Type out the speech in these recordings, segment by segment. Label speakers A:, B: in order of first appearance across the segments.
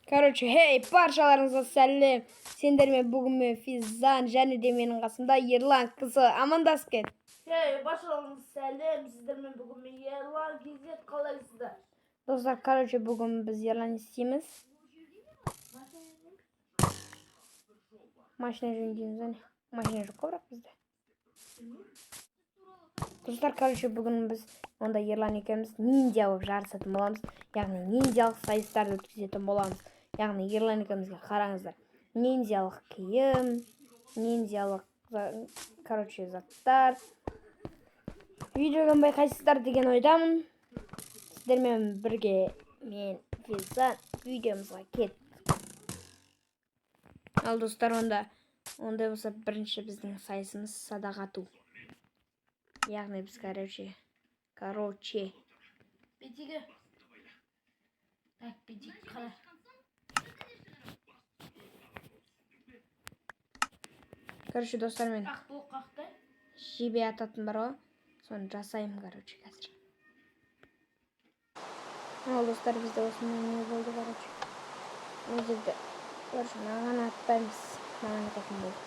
A: Короче, hey barchalarınıza selam. Senderme bugün Fizan, және де менің қасымда Ерлан кызы амандасып кет.
B: Hey barchalarınıza selam. Sizlerle bugün Yerlan Gizet Kalaysı'da.
A: Dostlar, короче, bugün biz Ерлан isteyimiz. Машина жөндейміз, әне. Машина жоқ қой бірақ бізде. Достар, короче, bugün biz онда Ерлан екеуміз ниндзя болып жарысатын боламыз. Яғни ниндзялық сайыстарды өткізетін боламыз. Яғни Ерлан екеумізге қараңыздар. Ниндзялық киім, ниндзялық, короче, заттар. Видеодан байқайсыздар деген ойдамын. Сіздермен бірге мен Физан видеомызға кет. Ал достар, ондай болса бірінші біздің сайысымыз садақ ату. Яғни біз короче.
B: Бетиге. Так, бетиг қара.
A: Короче, достар, мен
B: Қақты.
A: жебе ататын бар ғой. Соны жасаймын, короче, қазір. Ал достар, бізде осындай не болды, короче. Бұл жерде, короче, маған атпаймыз. Маған ататын болды.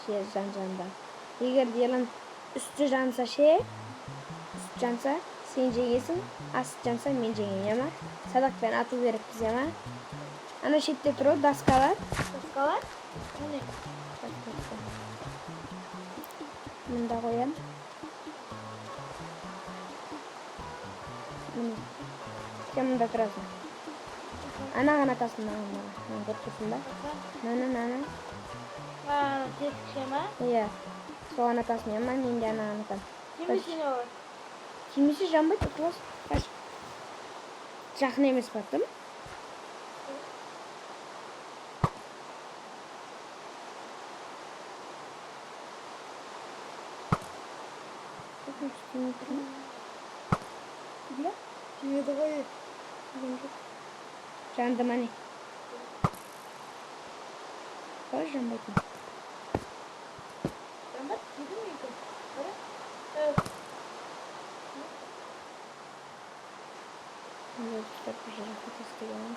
A: Жер жан-жанда. Егер Ерлан үсті жанса үсті жанса, сен жегесің, асты жанса, мен жеңем, ема? Садақпен ату керек бізге, ема? Ана шетте тұру, доскалар.
B: Доскалар? Міне.
A: Мында қоям. Міне. Сен мұнда тұрасың. Анаған атасың, маған көрсесің ба? Нана.
B: Тесікше ма?
A: Иә. Соған атасың, ема? Мен де анаған атам.
B: Тимесі не olur?
A: Тимесі жанбайды, ұтылас. Қаш. Жақын емес баттым. Жанды мане. Қалай жанбайтын?
B: Жанбат, кидің ме екен? Evet.
A: Вот так уже работа стояла.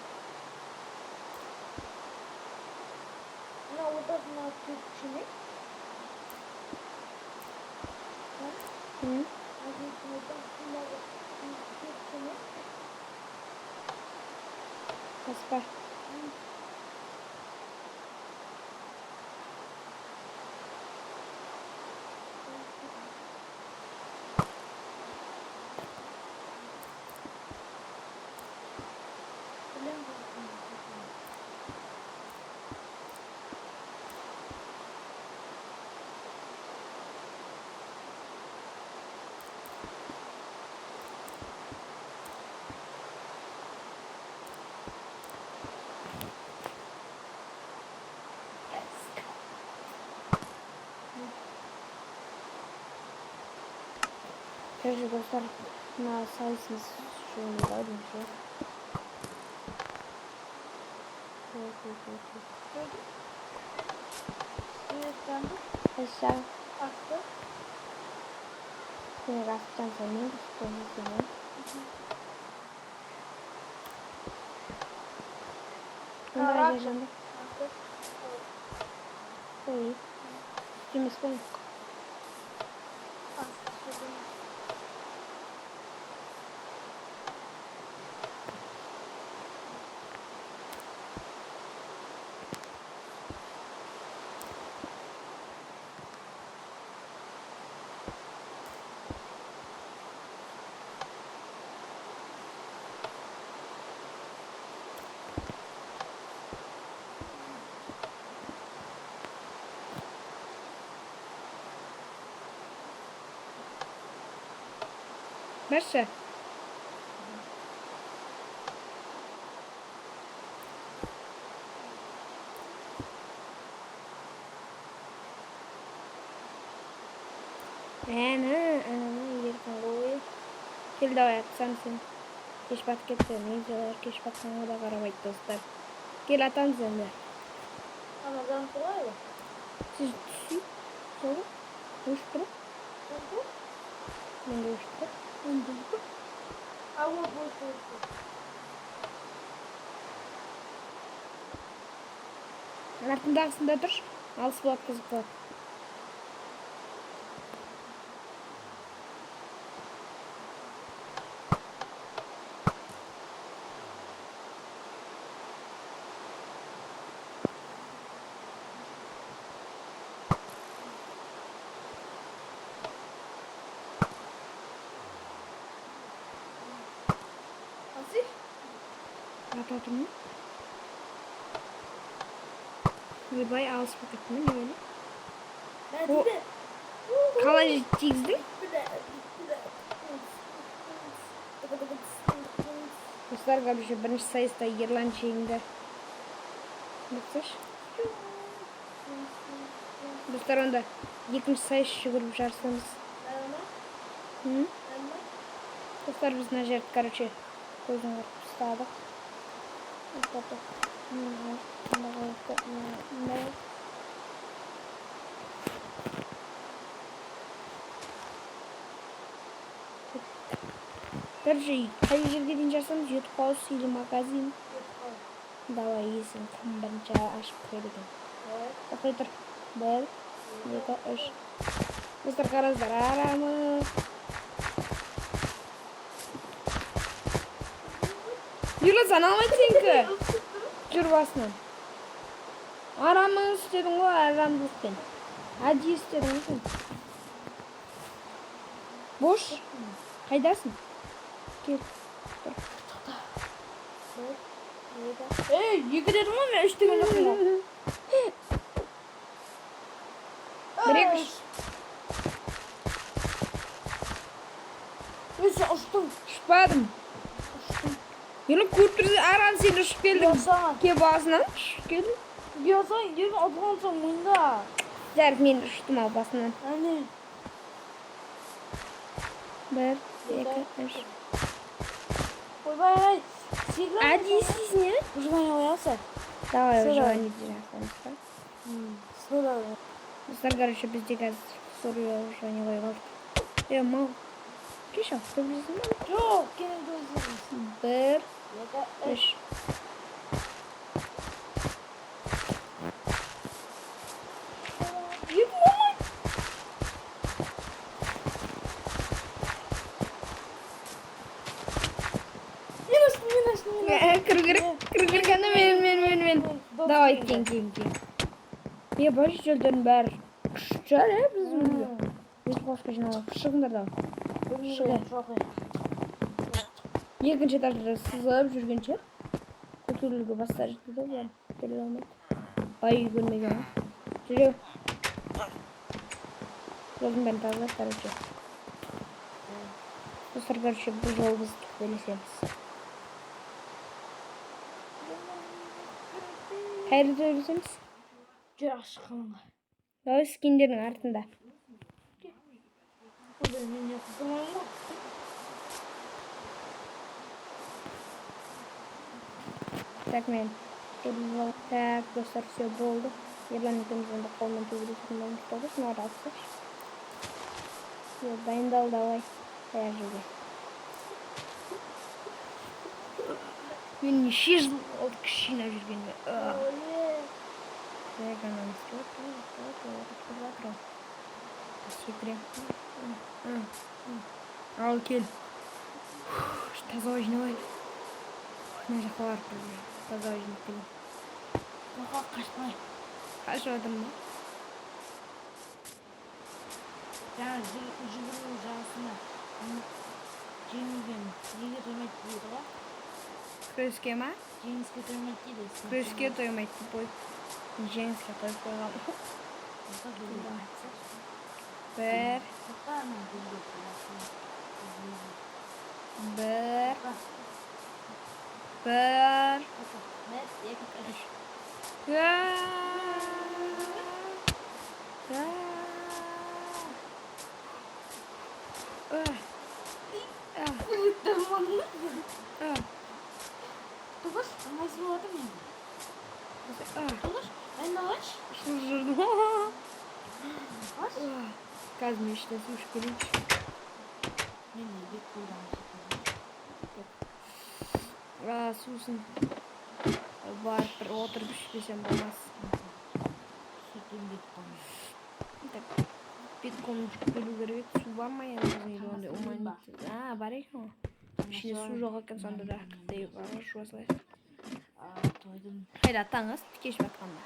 B: Ana odasına tütsü ne?
A: Hı? Kaspar. Короче, достар, на сайысымыз жолында дейміз. Aşağı.
B: Astı.
A: Seni rastlayacağım senin. Üstüne senin. Bunu da yaşandı. İyi. Üstümüz benim. Mersi. Ana yerken koy. Gel de ayatsam sen. Geç bat gitti. Neyseler geç batsana da karabaydı dostlar. Gel atan sen de.
B: Ama ben kolay mı?
A: Siz düşün. Sonra. Uyuşturup. Ben de uyuşturup.
B: Ama boş.
A: Артындағысында тұр. Алыс болады, қызық болады.
B: Nasıl?
A: Ата тұрмын. Ойбай, алыс болып кеттім, не böyle?
B: Ben
A: O-
B: de.
A: Қалай тигіздің? Достар, короче, бірінші сайыста Ерлан жеңді. Бақсаш. Достар, онда екінші сайыс жүгіріп жарысамыз. Hı? Dostlar, biz mына жерді, короче, көзін қырып ұстадық. Короче, қай жерге дейін жарысамыз? YouTube House или магазин? Давай, есің кім бірінші ашып кіреді екен. Тоқтай тұр. 1, 2, 3. Достар, қараңыздар, арамыз. Ерлан, сен алмайды сенікі. Жүр басынан. Арамыз істедің ғой, арамдылықпен. Әдейі істедің ғой сен. Бош. Қайдасың? Кел. Тұр.
B: Ey, екі дедім ғой мен, 3 деген жоқпын ғой.
A: 1, 2, 3.
B: Сен ұштың.
A: Ұшпадым. Ерлан, көріп тұрсың, арам сен ұшып келдің.
B: Ұясаң.
A: Кел басынан ұшып келдің.
B: Ұясаң, ерін отылған соң мында.
A: Жарып, мен ұштым ал басынан.
B: Әне.
A: 1, 2, 3.
B: Ойбай, секіріп.
A: Әдейі істейсің, е?
B: Выживание оясы.
A: Давай,
B: Сюда.
A: выживание жасамыз ба?
B: Сюда.
A: Достар, короче, бізде қазір выживание қойып алдық. Мал. Кеш ал, төбелесің ба?
B: Жоқ, кенен көзіңіз.
A: 1,
B: 2,
A: 3.
B: Екі болмай. Мен аштым.
A: Кіру керек қана мен. Давай, тең. Мен бар жердердің бәрі күшті, біздің үйге. Біз қошқа жиналып, шығыңдар да. Екінші этажда сызылып жүргенше көтерілуге бастар жетті да, бәрі көтеріле алмайды. Бай көрмеген ғой. Жүре. Жолдың бәрін тазалап, короче. Достар, короче, бұл жол біз төбелесеміз. Қайда төбелесеміз?
B: Жүр ашыққанға.
A: Давай, скиндердің артында.
B: Бұл мен не қызымын ғой.
A: Так, мен. Так, достар, все болды. Ерлан екеуміздің де қолмен төбелесетін болмыз болды. Шыны аралсы. Все, дайындал, давай. Қая жерге. Мен неше жыл болды кішкене жүргенде. Так, анамыз тұр. Секірем. Ал, кел. Таза жинавай. Мына жаққа барып тұрмын. Таза жинап келем.
B: Оға қашпай.
A: Қашып жатырмын ба?
B: Жаңа жүгіру жарысына жеңілген неге тоймайды дейді ғой.
A: Күреске ма?
B: Жеңіске тоймайды дейді.
A: Күреске тоймайды деп қой. Жеңіске тойып қойғам. Бір.
B: Тұғыш, амайсыз болады мен. Тұғыш, мен de aç.
A: Şurada.
B: Aç.
A: Kazma işte suç gelinç.
B: Ben de bir kulağım.
A: Susun. Var bir oturup pişmesem olmaz. Bitcoin bölü gerek. Su var mı yanımızda? Onda humanity. Ha, var ya. Şimdi su yok ekan sonda da deyip var şu asla.
B: Toydum.
A: Hayır atаңыз тикеш батқанда.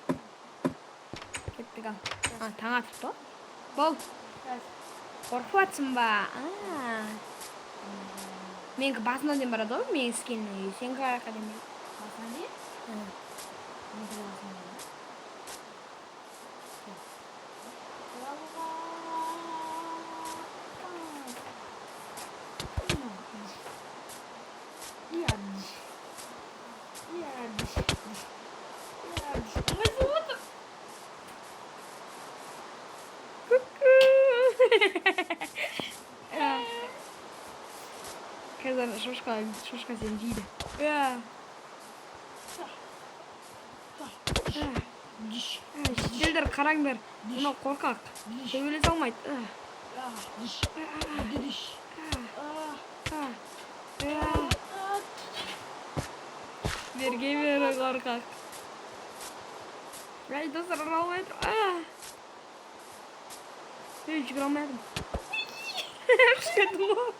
A: Кеттік ал. Таң атып па? Бол. Қорқып атсың ба? Менікі басына дейін барады ғой, менің скиннің. Сен қараққа дейін барады.
B: Басына дейін? Менікі де басына дейін.
A: Kızlar şoşka seni değil. Şişirler karanglar. Buna korkak. Şöyle salmaydı. Vergi ver korkak. Ay dostlar almaydı. Hiç görmedim. Çıkardım o.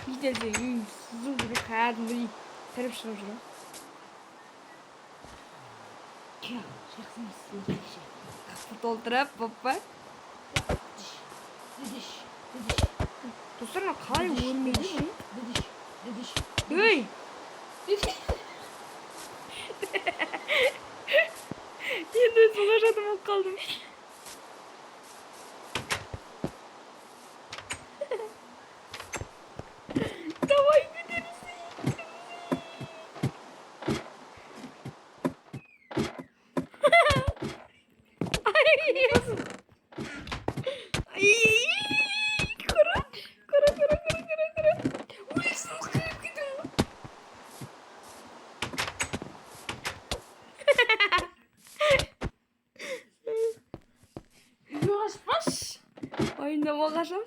A: Gidelim. Sızım gibi kayardım böyle. Terip şuraya.
B: Ya, şaksın isteyecek şey.
A: Doldurup baba.
B: Didiş.
A: Dostlar ne kadar vurmuyor şey.
B: Didiş.
A: Hey. Yeniden dolaşadım kaldım. Давай gideriz. Ayında bakacağım.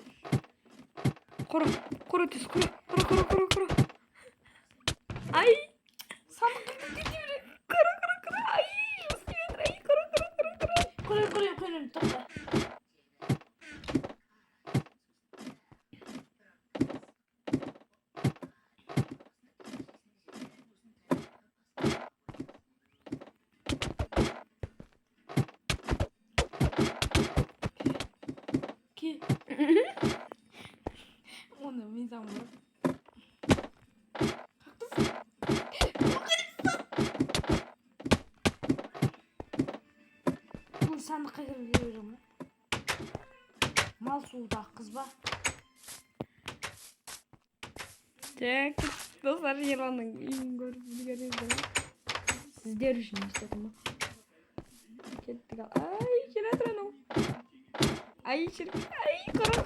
A: Kuru tüs kuru. Ay. Sandık gidiyor. Kuru. Ay. Ay kuru.
B: Kuru. Topla. Ki. Onu mizan var. Bu sandığa giriyorum. Mal suda kız bak.
A: Tek dostlar yalanın iyi görüyorsunuz. Sizler için istedim. Kettik al. Ay kiratranım. Ay şirk. Ay kara.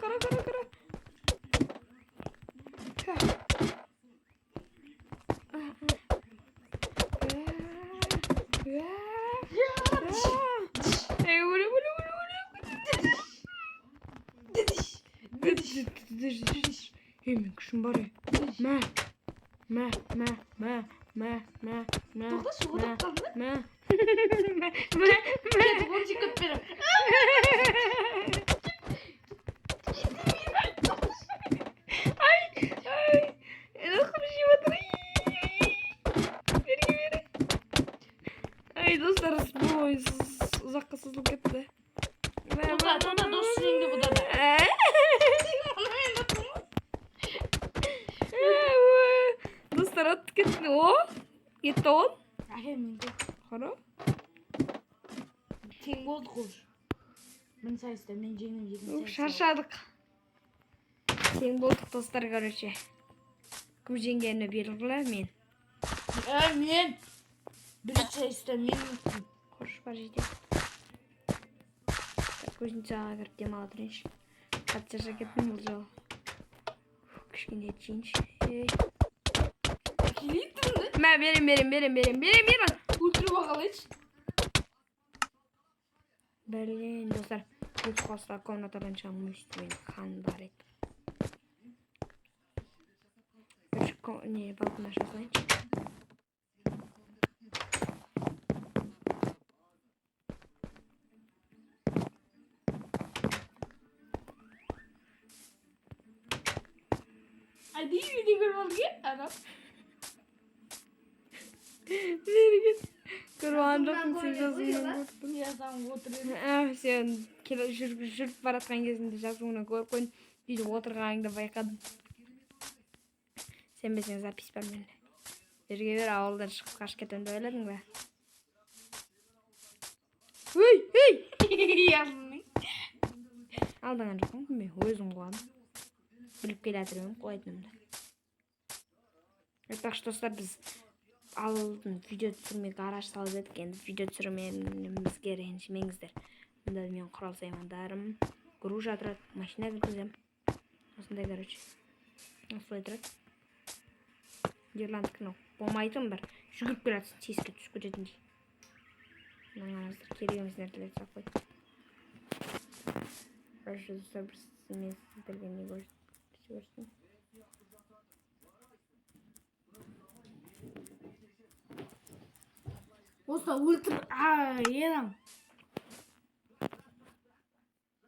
A: Hemen kuşum bari. Me.
B: Doktor soğuduk kaldı.
A: Me.
B: Gel bunu çıkıp benim.
A: Ay. Nasıl bir şey var? Biri. Ay dostlar bu oyun uzakasızlık etti.
B: Doktor dost şimdi bu da ben.
A: Dostlar at gitti o. Gitti o.
B: Hemen de.
A: Kara.
B: Team Gold kur. Ben sayesinde ben cenginim.
A: Şarşadık. Sen bulduk dostlar görüşe. Kuzengerine verirler men.
B: Men. Bir sayesinde men.
A: Hoş var idi. Көзін жаға кіріп демалдырайыншы. Қатты жакетім бұл жол. Кішкене етшейінші. Мә, берем.
B: Ультра бағалайшы.
A: Блин, достар. Бұл қосыла комнатадан шығамын үстімен қан бар еді. Не, балкон ашып қойыншы.
B: İyi bir görmedi ki adam.
A: Nereye git? Kurban
B: Bundan
A: olsun siz
B: koyuyor,
A: yazımını
B: koyuyorlar.
A: gördüm.
B: Ya sen oturuyorsun.
A: Sen kilo жүріп бара жатқан кезінде жазуыңа көріп қойдым. Үйде отырғаныңды байқадым. Сенбесең запись бар менде. Жерге бер ауылдан шығып қашып кетемін деп ойладың ба?
B: Yapmayın.
A: Алдаған жоқпын, мен өзім қуамын. Біліп келе жатырмын қоятынымды. Так что достар, біз алдын видео түсірмей гараж салып едік. Енді видео түсірмемізге ренжімеңіздер. Мұнда мен құрал саймандарым, груша тұрады, машина кіргіземін. Осындай, короче. Осылай тұрады. Ерландікі болмайтын бір жүгіріп келатсың, тесікке түсіп кететіндей. Мынаңыздар керек емес нәрселерді салып қойды. Короче, достар, бір мен сіздерге не көрсетейін.
B: Olsa ultra... Aa, yerim.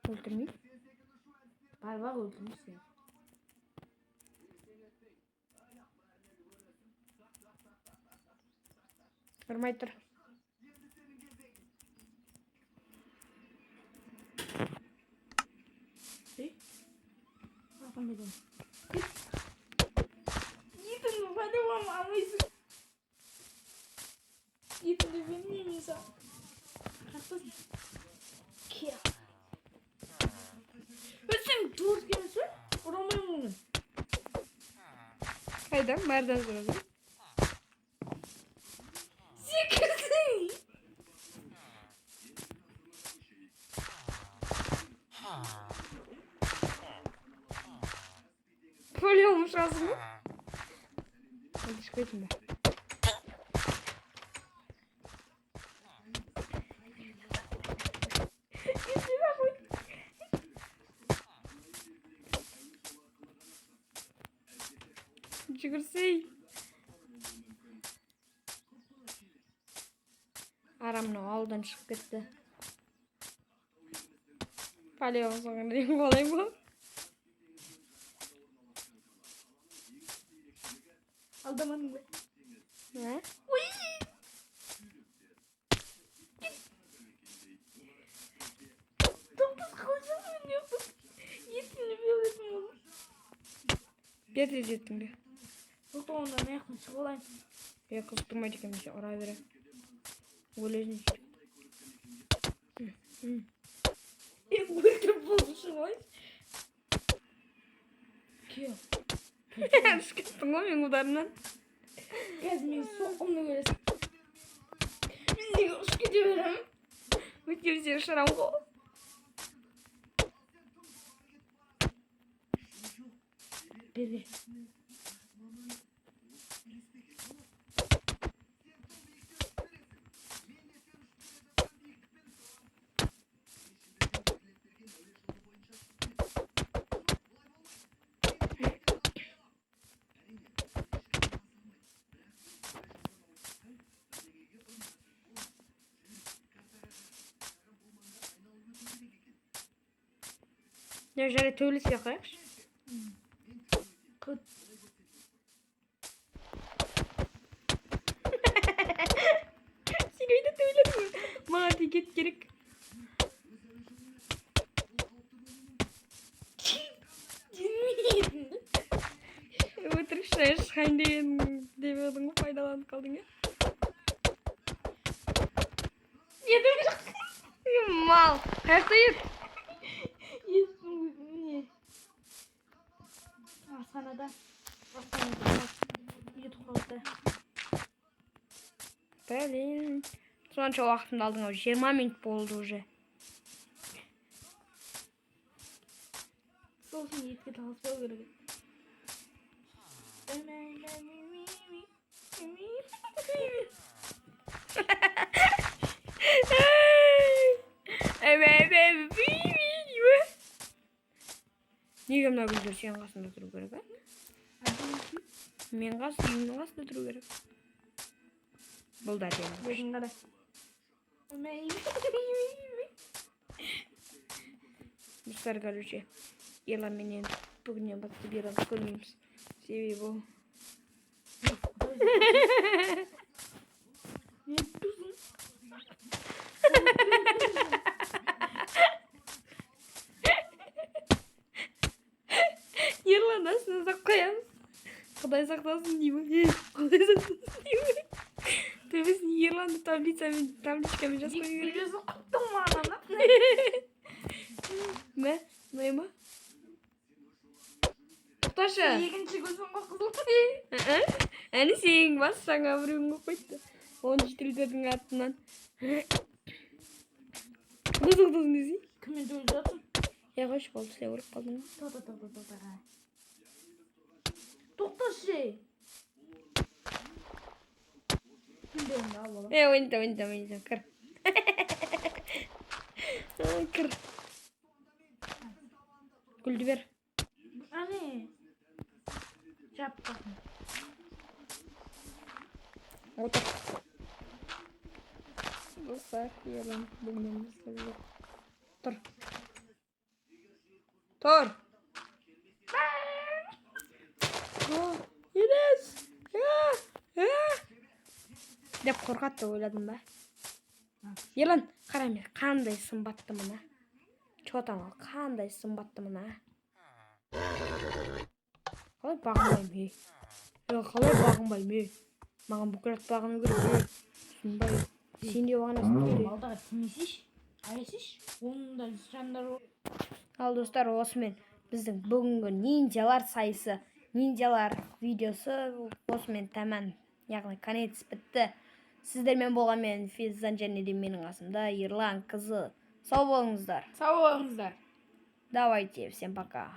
A: Өлтірмей?
B: Bak öldürmüşsün.
A: Ұрмай тұр.
B: Bakın dedim. Gidin hadi ama almışsın. Gidin de benim insan. Haklısın. Kia. Sen dur gelsin. Oramayı mı?
A: Қайдан? Бардан сұрады.
B: Секірсің.
A: Поле olmuş ağzını. Hadi çıkayım ben. Жүгірсей. Арамның ауылдан шығып кетті. Палеон соңында ең болай ма?
B: Aldamadın mı?
A: Ne?
B: Uy! Dokuz koşun mu oynuyorsun? Yetimli bir öğretmen olur.
A: Bir de jettim bir.
B: Doktor ondan ne yaklaşık olayım.
A: Ya kızdırmaydı kendisi oraya vere. Golejini
B: Ultra bozuşu var. Kim?
A: Çıkıttın o benim udarından.
B: Gezmeyi soğumlu göresin. Biz de hoş gidiyorum.
A: Bütün seni şaramko.
B: Biri.
A: Ya şöyle tüylüsü yakayım.
B: Kut.
A: Seni de tüylerim mi? Mati git gerek.
B: Cinmiyedin.
A: Oturuşlar şahin demiyordun faydalanıp kaldın ya.
B: Yedim.
A: Mal. Ayakta yut.
B: Yedim. Niye? Al sana da. Al sana da. Yut kolda.
A: Блин. Сонша уақытымды алдың ау 20 минут болды уже.
B: Сол үшін етке таласпау керек.
A: Неге мына гүлдер сенің қасында тұру керек, а? Мен үйімнің қасында тұру керек. Бұл да әдемі.
B: Bakın kadar.
A: Достар, короче, ела менен бүгіннен бастап ералып көрмейміз. Себебі бұл.
B: Не yapıyorsun?
A: Ерлан астына сақ қоямыз. Құдай сақтасын деймін. Құдай сақтасын деймін. Төбесін Ерланды табличкамен жазып қою керек.
B: Biliyorsun koptum mu ananı?
A: Мә, ұнай ма? Тоқташы.
B: Екінші көзім қақызыл.
A: Әне сенің бас жаңа біреуін қойды. 10 тілдердің атынан. Тоқтасын десей.
B: Кіммен сөйлесіп жатсың?
A: Я қойшы болды, сен ұрып қалдың.
B: Тоқта. Тоқташы. Кімдеріңді ал бала.
A: Ойнатам, кір. Кір. Гүлді бер.
B: Әне. Жаппасын.
A: Отыр. Достар, Ерлан бүгіннен бастап жоқ. Тұр. Тұр. Енес. Деп қорқатты ойладым ба? Ерлан, қара мен қандай сымбатты мына. Чотан ал, қандай сымбатты мына. Қалай бағынбайым, қалай бағынбайым, маған бүкірат бағыны көріп, сұнбай. Сен де бағынасың керек.
B: Балдаға тимесеш, айсеш, оның да жандар ол.
A: Ал достар, осымен біздің бүгінгі ниндзялар сайысы, ниндзялар видеосы осымен тәмәм. Яғни конец бітті. Сіздермен болған мен Физзан және де менің қасымда Ерлан қызы. Сау болыңыздар.
B: Сау болыңыздар.
A: Давайте, всем пока.